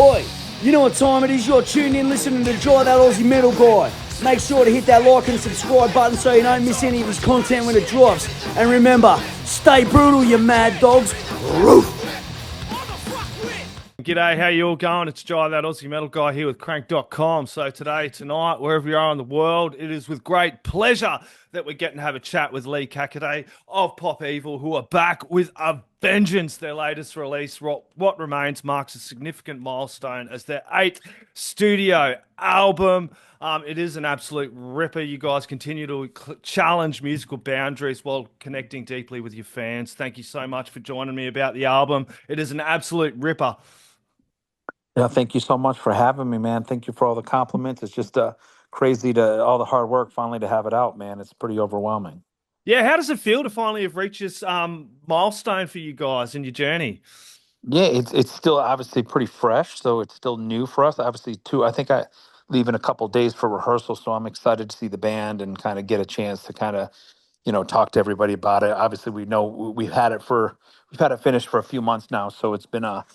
Oi, you know what time it is? You're tuned in listening to Dry That Aussie Metal Guy. Make sure to hit that like and subscribe button so you don't miss any of his content when it drops. And remember, stay brutal, you mad dogs. Roof! G'day, how you all going? It's Jai, that Aussie Metal Guy here with Crank.com. So tonight, wherever you are in the world, it is with great pleasure that we're getting to have a chat with Leigh Kakaty of Pop Evil, who are back with a vengeance. Their latest release, What Remains, marks a significant milestone as their 8th studio album. It is an absolute ripper. You guys continue to challenge musical boundaries while connecting deeply with your fans. Thank you so much for joining me about the album. It is an absolute ripper. Yeah, thank you so much for having me, man. Thank you for all the compliments. It's just crazy to all the hard work finally to have it out, man. It's pretty overwhelming. Yeah, how does it feel to finally have reached this milestone for you guys in your journey? Yeah, it's still obviously pretty fresh, so it's still new for us. Obviously, too. I think I leave in a couple days for rehearsal, so I'm excited to see the band and kind of get a chance to kind of talk to everybody about it. Obviously, we know we've had it finished for a few months now, so it's been a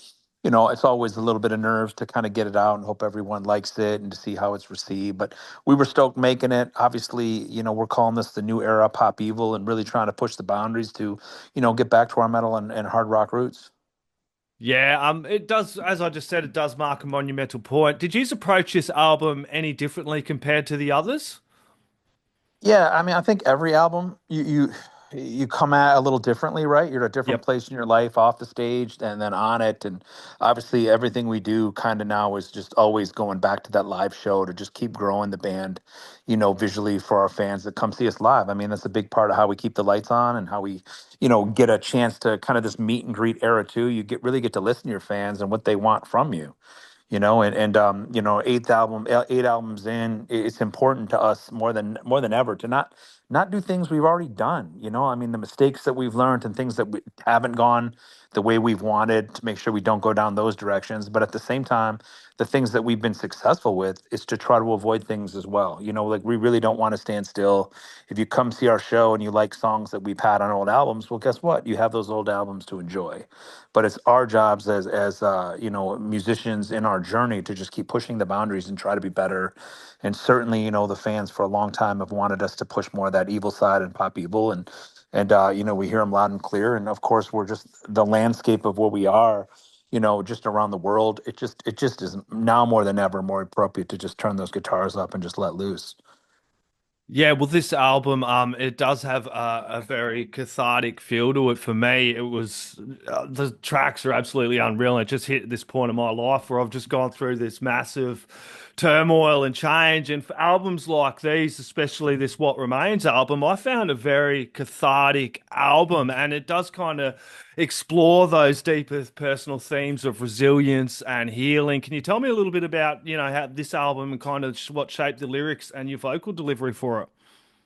it's always a little bit of nerves to kind of get it out and hope everyone likes it and to see how it's received. But we were stoked making it. Obviously, we're calling this the new era pop evil and really trying to push the boundaries to, get back to our metal and hard rock roots. Yeah, it does, as I just said, it does mark a monumental point. Did you approach this album any differently compared to the others? Yeah, I mean, I think every album you come at a little differently, right? You're at a different Yep. place in your life off the stage and then on it. And obviously everything we do kind of now is just always going back to that live show to just keep growing the band, visually for our fans that come see us live. I mean, that's a big part of how we keep the lights on and how we, get a chance to kind of this meet and greet era too. You really get to listen to your fans and what they want from you. Eight albums in, it's important to us more than ever to not do things we've already done. I mean, the mistakes that we've learned and things that we haven't gone the way we've wanted, to make sure we don't go down those directions. But at the same time, the things that we've been successful with is to try to avoid things as well. Like, we really don't want to stand still. If you come see our show and you like songs that we've had on old albums, well, guess what? You have those old albums to enjoy. But it's our jobs as musicians in our journey to just keep pushing the boundaries and try to be better. And certainly, the fans for a long time have wanted us to push more of that evil side and pop evil, and we hear them loud and clear. And of course, we're just the landscape of where we are, just around the world. It just is now more than ever more appropriate to just turn those guitars up and just let loose. Yeah, well, this album, it does have a very cathartic feel to it. For me, it was the tracks are absolutely unreal. And it just hit this point in my life where I've just gone through this massive turmoil and change. And for albums like these, especially this What Remains album, I found a very cathartic album, and it does kind of explore those deeper personal themes of resilience and healing. Can you tell me a little bit about, how this album and kind of what shaped the lyrics and your vocal delivery for it?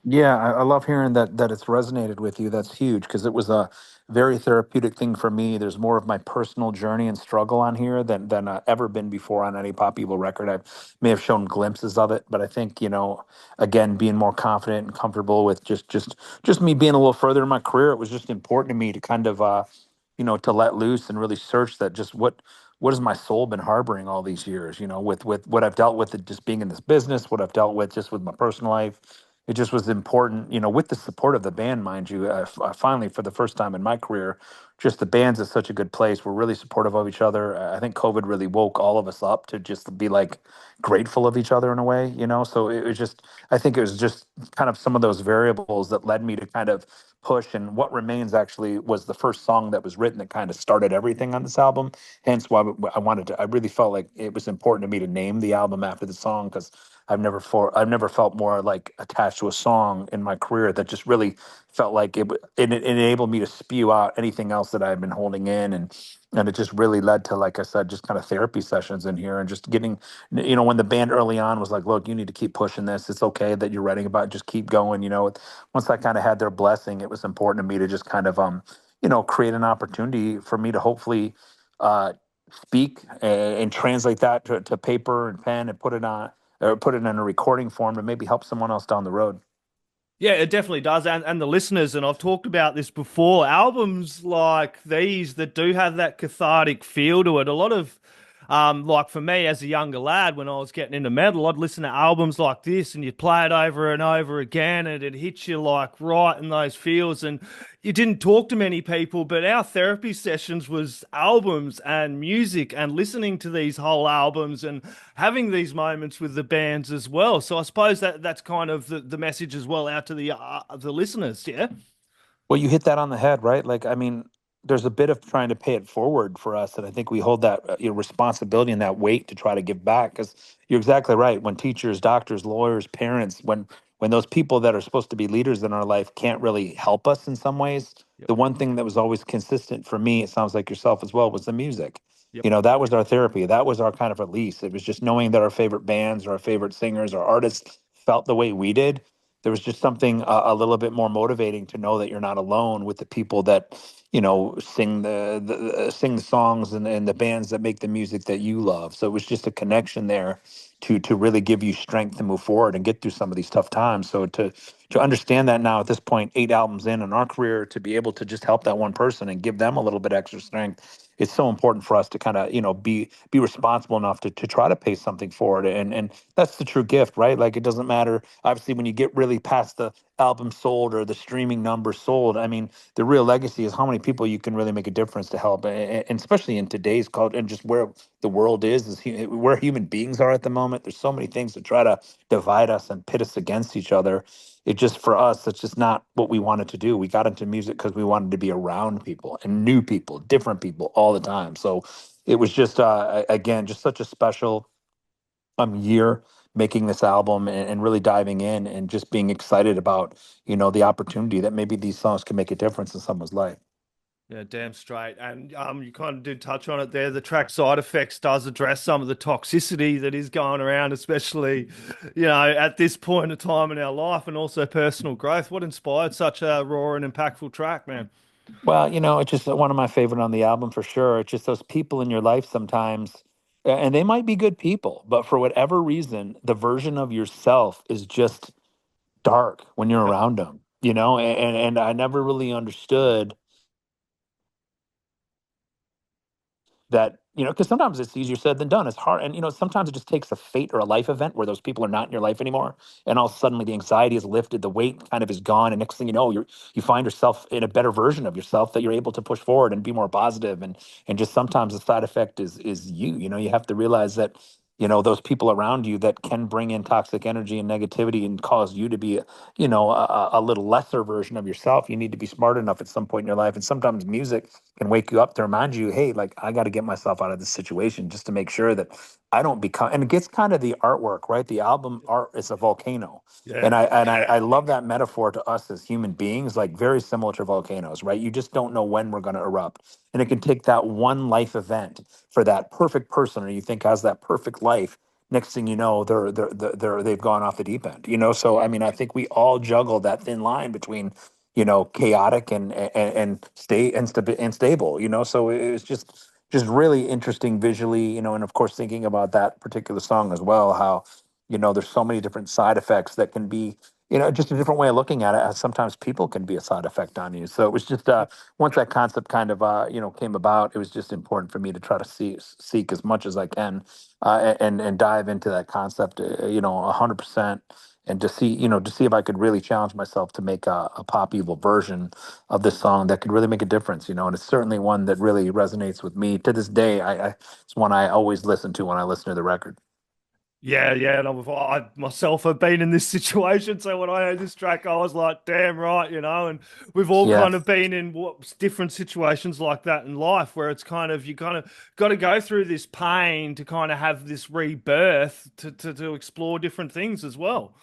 Yeah, I love hearing that it's resonated with you. That's huge because it was a very therapeutic thing for me. There's more of my personal journey and struggle on here than ever been before on any Pop Evil record. I may have shown glimpses of it, but I think again, being more confident and comfortable with just me being a little further in my career, it was just important to me to kind of to let loose and really search that just what has my soul been harboring all these years, with what I've dealt with, it just being in this business, what I've dealt with just with my personal life. It just was important, with the support of the band, mind you. Finally, for the first time in my career, just the band's is such a good place. We're really supportive of each other. I think COVID really woke all of us up to just be like grateful of each other in a way, So it was just, I think it was just kind of some of those variables that led me to kind of push. And What Remains actually was the first song that was written that kind of started everything on this album. Hence why I really felt like it was important to me to name the album after the song because I've never felt more like attached to a song in my career that just really felt like it enabled me to spew out anything else that I had been holding in, and it just really led to, like I said, just kind of therapy sessions in here and just getting, when the band early on was like, look, you need to keep pushing this. It's okay that you're writing about it, just keep going. Once I kind of had their blessing, it was important to me to just kind of create an opportunity for me to hopefully speak and translate that to paper and pen and put it on or put it in a recording form to maybe help someone else down the road. Yeah, it definitely does. And the listeners, and I've talked about this before, albums like these that do have that cathartic feel to it, a lot of Like for me as a younger lad, when I was getting into metal, I'd listen to albums like this and you'd play it over and over again and it hits you like right in those feels. And you didn't talk to many people, but our therapy sessions was albums and music and listening to these whole albums and having these moments with the bands as well. So I suppose that's kind of the message as well out to the listeners. Yeah. Well, you hit that on the head, right? Like, I mean, there's a bit of trying to pay it forward for us, and I think we hold that responsibility and that weight to try to give back. Because you're exactly right. When teachers, doctors, lawyers, parents, when those people that are supposed to be leaders in our life can't really help us in some ways, Yep. the one thing that was always consistent for me, it sounds like yourself as well, was the music. Yep. That was our therapy. That was our kind of release. It was just knowing that our favorite bands or our favorite singers or artists felt the way we did. There was just something a little bit more motivating to know that you're not alone with the people that sing sing the songs and the bands that make the music that you love. So it was just a connection there to really give you strength to move forward and get through some of these tough times. So to understand that now at this point, 8 albums in our career, to be able to just help that one person and give them a little bit extra strength, it's so important for us to kind of be responsible enough to try to pay something forward. And that's the true gift, right? Like, it doesn't matter obviously when you get really past the album sold or the streaming numbers sold. I mean, the real legacy is how many people you can really make a difference to help, and especially in today's culture and just where the world is where human beings are at the moment. There's so many things to try to divide us and pit us against each other. It just, for us, it's just not what we wanted to do. We got into music because we wanted to be around people and new people, different people all the time. So it was just again, just such a special year making this album, and really diving in and just being excited about the opportunity that maybe these songs can make a difference in someone's life. Yeah, damn straight. And you kind of did touch on it there. The track Side Effects does address some of the toxicity that is going around, especially, at this point in time in our life, and also personal growth. What inspired such a raw and impactful track, man? Well, it's just one of my favorite on the album for sure. It's just those people in your life sometimes, and they might be good people, but for whatever reason, the version of yourself is just dark when you're Yep. around them, and I never really understood that, because sometimes it's easier said than done. It's hard, and sometimes it just takes a fate or a life event where those people are not in your life anymore, and all suddenly the anxiety is lifted, the weight kind of is gone, and next thing you know, you find yourself in a better version of yourself that you're able to push forward and be more positive. And just sometimes the side effect is you have to realize that those people around you that can bring in toxic energy and negativity and cause you to be a little lesser version of yourself. You need to be smart enough at some point in your life, and sometimes music can wake you up to remind you, hey, like, I got to get myself out of this situation just to make sure that I don't become. And it gets kind of the artwork, right? The album art is a volcano, Yeah. and I love that metaphor to us as human beings, like very similar to volcanoes, right? You just don't know when we're going to erupt, and it can take that one life event for that perfect person, or you think has that perfect life. Next thing you know, they've gone off the deep end. So I mean, I think we all juggle that thin line between chaotic and stay and stable. So it was just really interesting visually. And of course thinking about that particular song as well, how there's so many different side effects that can be just a different way of looking at it, as sometimes people can be a side effect on you. So it was just once that concept kind of came about, it was just important for me to try to seek as much as I can, and dive into that concept 100%, and to see if I could really challenge myself to make a pop evil version of this song that could really make a difference. And it's certainly one that really resonates with me to this day. It's one I always listen to when I listen to the record. Yeah, yeah, and I myself have been in this situation. So when I heard this track, I was like, "Damn right," And we've all Yeah, kind of been in different situations like that in life, where it's kind of you kind of got to go through this pain to kind of have this rebirth to explore different things as well.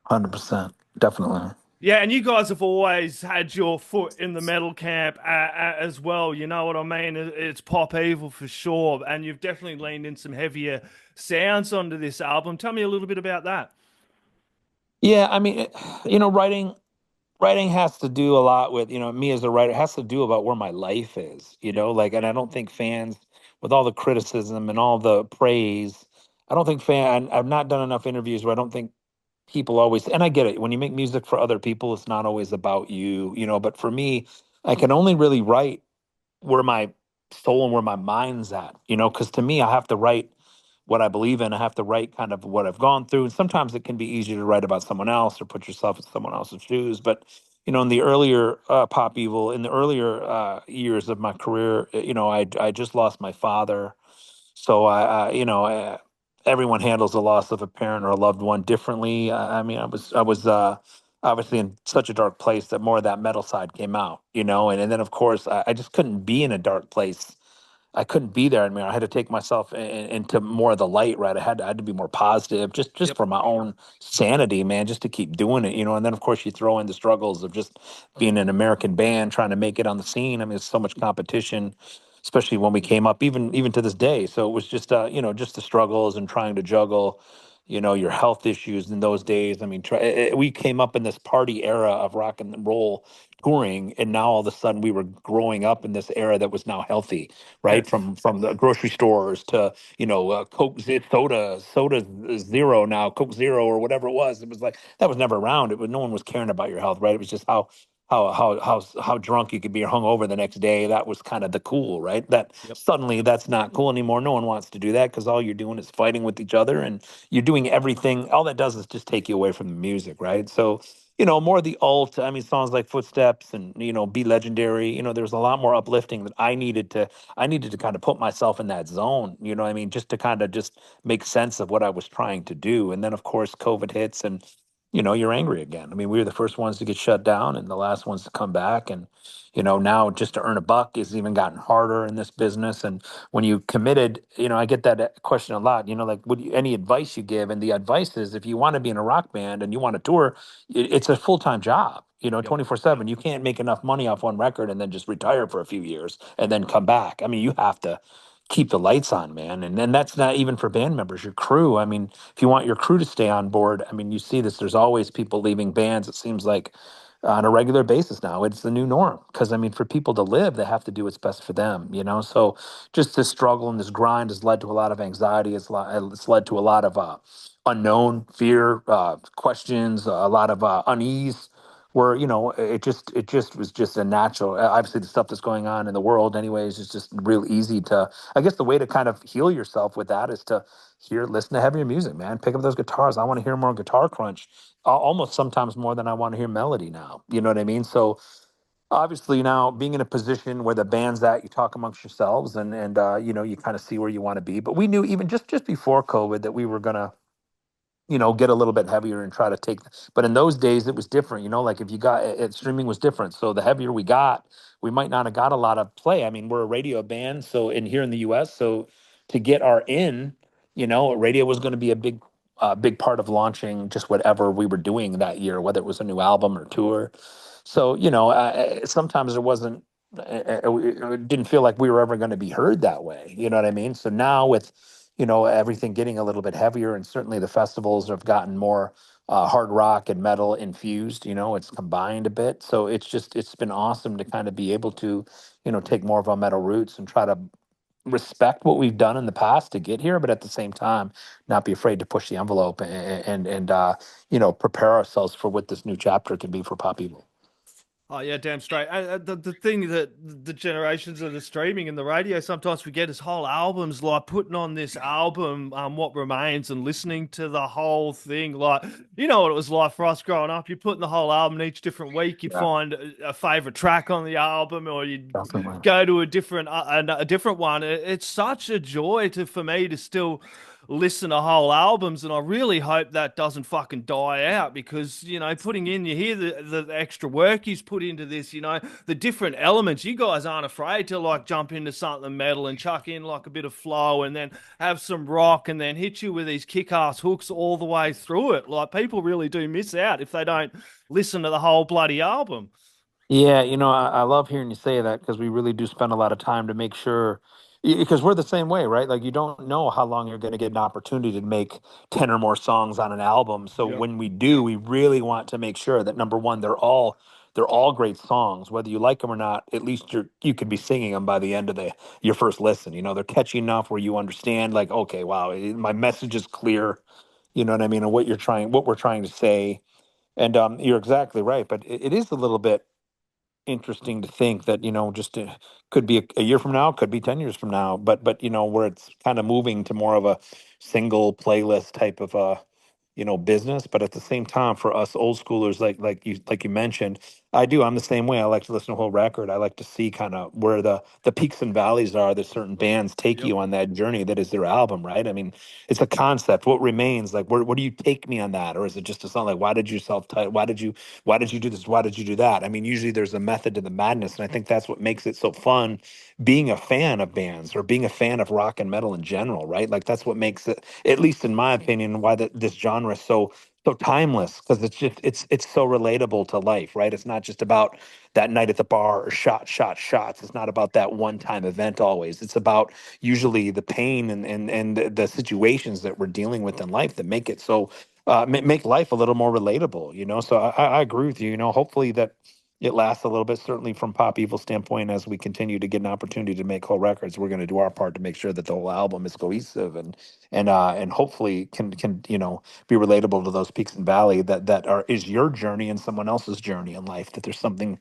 100%, definitely. Yeah, and you guys have always had your foot in the metal camp as well. You know what I mean? It's pop evil for sure, and you've definitely leaned in some heavier sounds onto this album. Tell me a little bit about that. Yeah, I mean, writing has to do a lot with me as a writer. It has to do about where my life is, Yep. like, and I don't think fans, with all the criticism and all the praise, I don't think I've not done enough interviews where I don't think people always, and I get it, when you make music for other people, it's not always about you, but for me, I can only really write where my soul and where my mind's at, because to me, I have to write what I believe in. I have to write kind of what I've gone through. And sometimes it can be easier to write about someone else or put yourself in someone else's shoes. But, in the earlier Pop Evil, in the earlier years of my career, I just lost my father. So everyone handles the loss of a parent or a loved one differently. I mean, I was obviously in such a dark place that more of that metal side came out, and then of course I just couldn't be in a dark place. I couldn't be there. I mean, I had to take myself into more of the light, right? I had to be more positive, just Yep. for my own sanity, man, just to keep doing it, And then, of course, you throw in the struggles of just being an American band, trying to make it on the scene. I mean, it's so much competition, especially when we came up, even to this day. So it was just, just the struggles and trying to juggle, your health issues in those days. I mean, we came up in this party era of rock and roll touring, and now all of a sudden we were growing up in this era that was now healthy, right? Yes. From the grocery stores to Coke soda zero now, Coke Zero or whatever it was. It was like that was never around. It was no one was caring about your health, right? It was just how drunk you could be or hungover the next day. That was kind of the cool, right? That Yep. suddenly that's not cool anymore. No one wants to do that because all you're doing is fighting with each other, and you're doing everything. All that does is just take you away from the music, right? So more of the alt. I mean, songs like Footsteps and Be Legendary. There's a lot more uplifting that I needed to kind of put myself in that zone. You know what I mean? Just to kind of just make sense of what I was trying to do. And then of course COVID hits, and you're angry again. I mean, we were the first ones to get shut down and the last ones to come back. And, now just to earn a buck has even gotten harder in this business. And when you committed, I get that question a lot, like, any advice you give? And the advice is, if you want to be in a rock band and you want to tour, it's a full-time job, Yep. 24/7. You can't make enough money off one record and then just retire for a few years and then come back. I mean, you have to keep the lights on, man. And then that's not even for band members, your crew. I mean, if you want your crew to stay on board, I mean, you see this, there's always people leaving bands. It seems like on a regular basis now, it's the new norm. Because I mean, for people to live, they have to do what's best for them, So just this struggle and this grind has led to a lot of anxiety. It's led to a lot of unknown fear, questions, a lot of unease, where it just was just a natural. Obviously, the stuff that's going on in the world anyways is just real easy to, I guess the way to kind of heal yourself with that is to listen to heavier music, man. Pick up those guitars. I want to hear more guitar crunch, almost sometimes more than I want to hear melody now. You know what I mean? So obviously now being in a position where the band's at, you talk amongst yourselves, and you kind of see where you want to be. But we knew even just before COVID that we were gonna get a little bit heavier and try to take. But in those days, it was different. Like if you got streaming was different. So the heavier we got, we might not have got a lot of play. I mean, we're a radio band, so in here in the U.S., so to get our radio was going to be a big part of launching just whatever we were doing that year, whether it was a new album or tour. So sometimes there wasn't. It didn't feel like we were ever going to be heard that way. You know what I mean? So now with everything getting a little bit heavier, and certainly the festivals have gotten more hard rock and metal infused. It's combined a bit, so it's been awesome to kind of be able to take more of our metal roots and try to respect what we've done in the past to get here, but at the same time not be afraid to push the envelope and prepare ourselves for what this new chapter could be for Pop Evil. Oh yeah, damn straight. The thing that the generations of the streaming and the radio sometimes forget is whole albums. Like putting on this album, What Remains, and listening to the whole thing. Like what it was like for us growing up. You're putting the whole album each different week. You'd Yeah, find a favorite track on the album, or you'd definitely. go to a different one. It's such a joy for me to still listen to whole albums, and I really hope that doesn't fucking die out, because putting in, you hear the extra work he's put into this, the different elements. You guys aren't afraid to like jump into something metal and chuck in like a bit of flow and then have some rock and then hit you with these kick-ass hooks all the way through it. Like people really do miss out if they don't listen to the whole bloody album. Yeah, I love hearing you say that because we really do spend a lot of time to make sure, because we're the same way, right? Like you don't know how long you're going to get an opportunity to make 10 or more songs on an album. So Yep. when we do, we really want to make sure that number one, they're all great songs, whether you like them or not. At least you could be singing them by the end of your first listen. They're catchy enough where you understand, like, okay, wow, my message is clear. You know what I mean? And what we're trying to say. And you're exactly right, but it is a little bit. interesting to think that, just could be a year from now, could be 10 years from now, but where it's kind of moving to more of a single playlist type of business. But at the same time, for us old schoolers, like you mentioned, I'm the same way. I like to listen to a whole record. I like to see kind of where the peaks and valleys are that certain bands take Yep. you on that journey that is their album, right? I mean, it's a concept. What remains? Like, where do you take me on that? Or is it just a song like, why did you self-title? Why did you do this? Why did you do that? I mean, usually there's a method to the madness, and I think that's what makes it so fun being a fan of bands or being a fan of rock and metal in general, right? Like that's what makes it, at least in my opinion, why this genre is so timeless, because it's so relatable to life, right? It's not just about that night at the bar or shots. It's not about that one time event always. It's about usually the pain and the situations that we're dealing with in life that make it so make life a little more relatable. So I agree with you. Hopefully that it lasts a little bit. Certainly from Pop Evil standpoint, as we continue to get an opportunity to make whole records, we're going to do our part to make sure that the whole album is cohesive and hopefully can be relatable to those peaks and valley that is your journey and someone else's journey in life. That there's something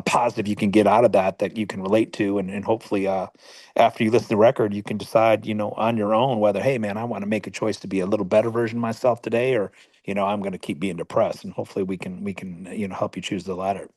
positive you can get out of that you can relate to, and hopefully after you listen to the record, you can decide on your own whether, hey man, I want to make a choice to be a little better version of myself today, or I'm going to keep being depressed. And hopefully we can help you choose the latter.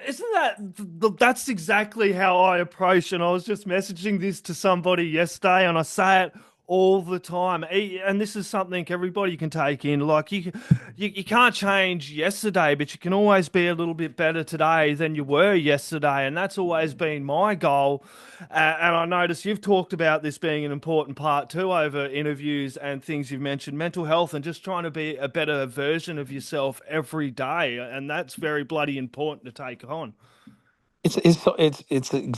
Isn't that's exactly how I approach? And I was just messaging this to somebody yesterday, and I say it all the time. And this is something everybody can take in. Like you can't change yesterday, but you can always be a little bit better today than you were yesterday, and that's always been my goal. And I notice you've talked about this being an important part too over interviews and things you've mentioned, mental health and just trying to be a better version of yourself every day. And that's very bloody important to take on. It's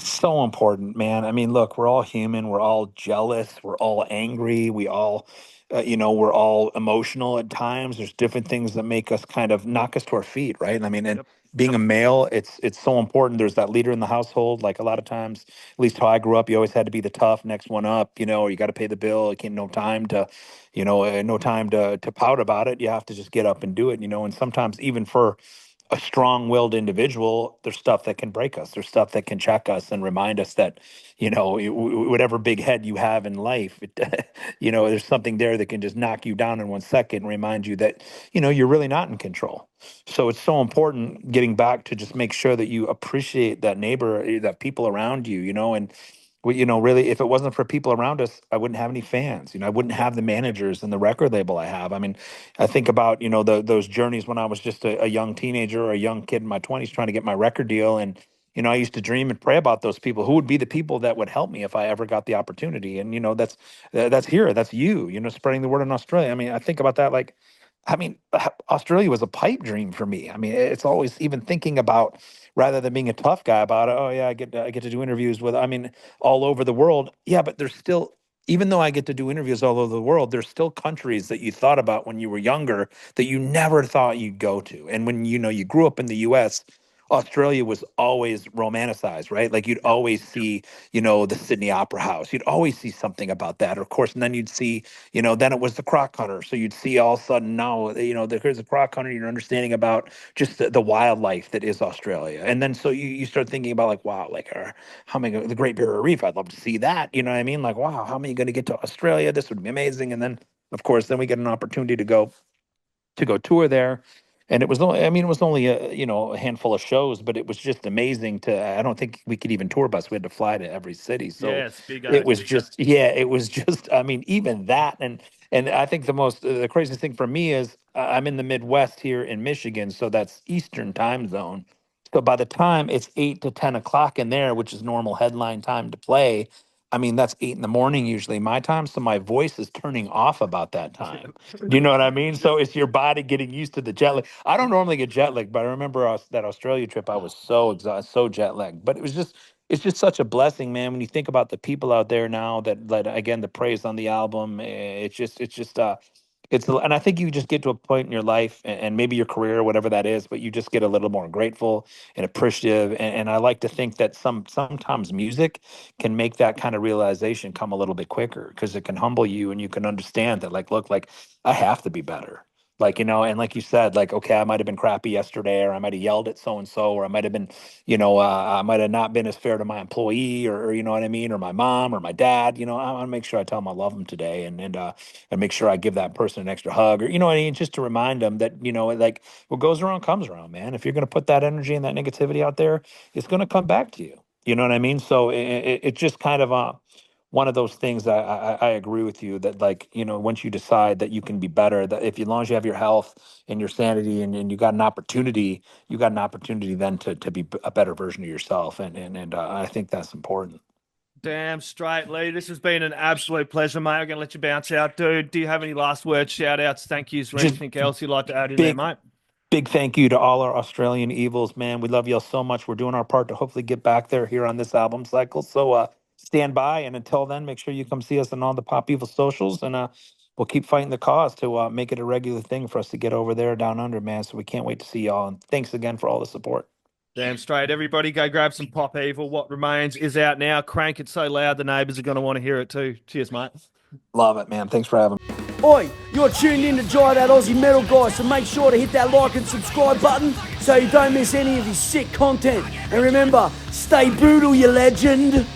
so important, man. I mean, look, we're all human. We're all jealous. We're all angry. We're all emotional at times. There's different things that make us kind of knock us to our feet, right? I mean, and Yep. being a male, it's so important. There's that leader in the household. Like a lot of times, at least how I grew up, you always had to be the tough next one up, or you got to pay the bill. You can't no time to pout about it. You have to just get up and do it. And sometimes even for a strong-willed individual, there's stuff that can break us. There's stuff that can check us and remind us that, whatever big head you have in life, there's something there that can just knock you down in 1 second and remind you that, you're really not in control. So it's so important getting back to just make sure that you appreciate that neighbor, that people around you, and really, if it wasn't for people around us, I wouldn't have any fans. I wouldn't Yep. have the managers and the record label I have. I mean, I think about those journeys when I was just a young teenager or a young kid in my 20s trying to get my record deal, and I used to dream and pray about those people who would be the people that would help me if I ever got the opportunity. And that's here, that's you, spreading the word in Australia. I mean, I think about that like. I mean, Australia was a pipe dream for me. I mean, it's always even thinking about rather than being a tough guy about it. Oh yeah, I get to do interviews with. I mean, all over the world. Yeah, but there's still, even though I get to do interviews all over the world, there's still countries that you thought about when you were younger that you never thought you'd go to. And when you grew up in the US, Australia was always romanticized, right? Like you'd Yep. always see, the Sydney Opera House. You'd always see something about that. Of course, and then you'd see, then it was the croc hunter. So you'd see all of a sudden now, here's a croc hunter, you're understanding about just the wildlife that is Australia. And then so you start thinking about like, wow, like how am I going the Great Barrier Reef? I'd love to see that. You know what I mean? Like, wow, how am I going to get to Australia? This would be amazing. And then, of course, then we get an opportunity to go tour there. And it was only, I mean, it was only a handful of shows, but it was just amazing I don't think we could even tour bus. We had to fly to every city. So Yes, big it O. was just, yeah, it was just, I mean, even that. And I think the craziest thing for me is I'm in the Midwest here in Michigan. So that's Eastern time zone. So by the time it's 8 to 10 o'clock in there, which is normal headline time to play, I mean, that's 8 in the morning, usually my time. So my voice is turning off about that time. Do you know what I mean? So it's your body getting used to the jet lag. I don't normally get jet lag, but I remember that Australia trip, I was so exhausted, so jet lagged. But it's just such a blessing, man. When you think about the people out there now that again, the praise on the album, and I think you just get to a point in your life and maybe your career, whatever that is, but you just get a little more grateful and appreciative. And I like to think that sometimes music can make that kind of realization come a little bit quicker because it can humble you and you can understand that, like, look, like I have to be better. Like, and like you said, like, okay, I might have been crappy yesterday, or I might have yelled at so and so, or I might have been, I might have not been as fair to my employee, or you know what I mean, or my mom or my dad. I want to make sure I tell them I love them today, and make sure I give that person an extra hug, or you know what I mean, just to remind them that like what goes around comes around, man. If you're going to put that energy and that negativity out there, it's going to come back to you. You know what I mean? So it just kind of one of those things that I agree with you that, like, once you decide that you can be better, that if as long as you have your health and your sanity, and you got an opportunity then to be a better version of yourself. And I think that's important. Damn straight, Leigh. This has been an absolute pleasure, mate. I'm going to let you bounce out, dude. Do you have any last words, shout outs, thank yous, or Just anything else you'd like to add in there, big, mate? big thank you to all our Australian Evils, man. We love y'all so much. We're doing our part to hopefully get back there here on this album cycle. So stand by, and until then, make sure you come see us on all the Pop Evil socials, and we'll keep fighting the cause to make it a regular thing for us to get over there down under, man. So we can't wait to see y'all, and thanks again for all the support. Damn straight. Everybody go grab some Pop Evil. What Remains is out now. Crank it so loud the neighbours are going to want to hear it too. Cheers, mate. Love it, man. Thanks for having me. Oi, you're tuned in to Jai That Aussie Metal Guy, so make sure to hit that like and subscribe button so you don't miss any of his sick content. And remember, stay brutal, you legend.